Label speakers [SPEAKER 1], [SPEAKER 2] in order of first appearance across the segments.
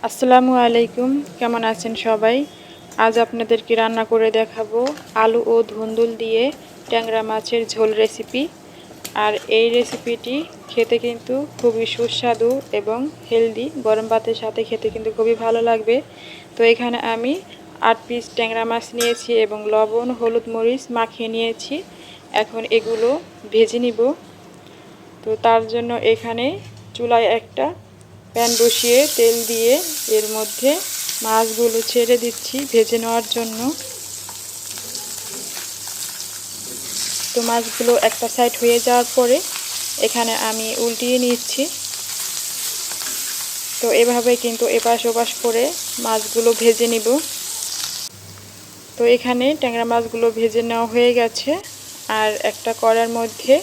[SPEAKER 1] আসসালামু আলাইকুম, কেমন আছেন সবাই? আজ আপনাদেরকে রান্না করে দেখাবো আলু ও ধুন্দুল দিয়ে ট্যাংরা মাছের ঝোল রেসিপি। আর এই রেসিপিটি খেতে কিন্তু খুবই সুস্বাদু এবং হেলদি। গরম ভাতের সাথে খেতে কিন্তু খুবই ভালো লাগবে। তো এখানে আমি 8 পিস ট্যাংরা মাছ নিয়েছি এবং লবণ হলুদ মরিচ মাখিয়ে নিয়েছি। এখন এগুলো ভেজে নিব। তো তার জন্য এখানে চুলায় একটা প্যান বসিয়ে তেল দিয়ে এর মধ্যে মাছগুলো ছেড়ে দিচ্ছি ভেজে নেওয়ার জন্য। তো মাছগুলো একটা সাইড হয়ে যাওয়ার পরে এখানে আমি উল্টিয়ে নিচ্ছি। তো এভাবে কিন্তু এপাশ ওপাশ করে মাছগুলো ভেজে নিব। তো এখানে ট্যাংরা মাছগুলো ভেজে নেওয়া হয়ে গেছে। আর একটা কড়ার মধ্যে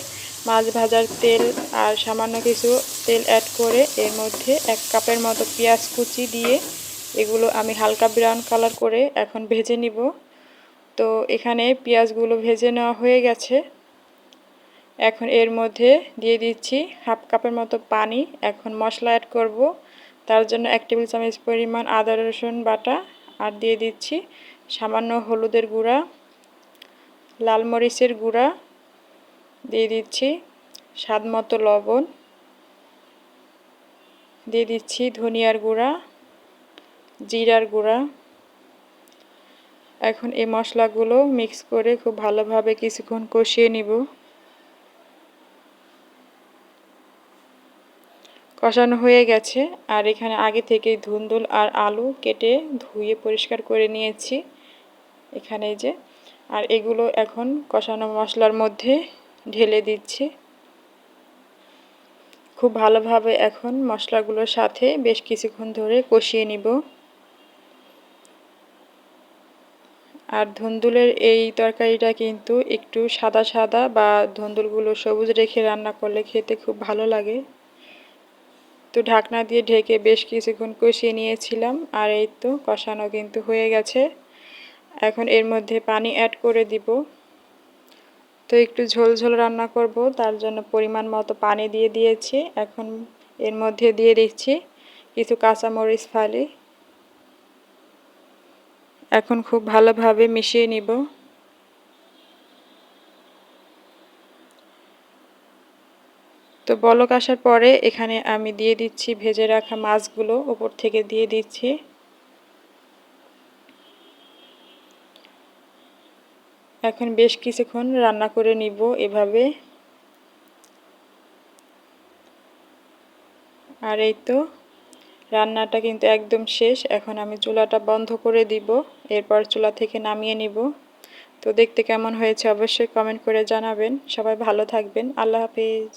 [SPEAKER 1] মাছ ভাজার তেল আর সামান্য কিছু তেল অ্যাড করে এর মধ্যে 1 কাপের মতো পেঁয়াজ কুচি দিয়ে এগুলো আমি হালকা ব্রাউন কালার করে এখন ভেজে নিব। তো এখানে পেঁয়াজগুলো ভেজে নেওয়া হয়ে গেছে। এখন এর মধ্যে দিয়ে দিচ্ছি 1/2 কাপের মতো পানি। এখন মশলা অ্যাড করব। তার জন্য 1 টেবিল চামচ পরিমাণ আদা রসুন বাটা আর দিয়ে দিচ্ছি সামান্য হলুদের গুঁড়া, লাল মরিচের গুঁড়া, দিয়ে দিচ্ছি স্বাদ মতো লবণ, দিয়ে দিচ্ছি ধনিয়ার গুঁড়া, জিরার গুঁড়া। এখন এই মশলাগুলো মিক্স করে খুব ভালোভাবে কিছুক্ষণ কষিয়ে নিব। কষানো হয়ে গেছে। আর এখানে আগে থেকেই ধুন্দুল আর আলু কেটে ধুয়ে পরিষ্কার করে নিয়েছি এখানে যে। আর এগুলো এখন কষানো মশলার মধ্যে ঢেলে দিচ্ছি। খুব ভালোভাবে এখন মশলাগুলোর সাথে বেশ কিছুক্ষণ ধরে কষিয়ে নিব। আর ধুন্দুলের এই তরকারিটা কিন্তু একটু সাদা সাদা বা ধুন্দুলগুলো সবুজ রেখে রান্না করলে খেতে খুব ভালো লাগে। তো ঢাকনা দিয়ে ঢেকে বেশ কিছুক্ষণ কষিয়ে নিয়েছিলাম। আর এই তো কষানো কিন্তু হয়ে গেছে। এখন এর মধ্যে পানি অ্যাড করে দিব। তো একটু ঝোল ঝোল রান্না করব, তার জন্য পরিমাণ মতো পানি দিয়ে দিয়েছি। এখন এর মধ্যে দিয়ে দিচ্ছি কিছু কাঁচামরিচ ফালি। এখন খুব ভালোভাবে মিশিয়ে নিব। তো বলক আসার পরে এখানে আমি দিয়ে দিচ্ছি ভেজে রাখা মাছগুলো, উপর থেকে দিয়ে দিচ্ছি। এখন বেশ কিছুক্ষণ রান্না করে নিব এভাবে। আর এই তো রান্নাটা কিন্তু একদম শেষ। এখন আমি চুলাটা বন্ধ করে দিব, এরপর চুলা থেকে নামিয়ে নিব। তো দেখতে কেমন হয়েছে অবশ্যই কমেন্ট করে জানাবেন। সবাই ভালো থাকবেন। আল্লাহ হাফেজ।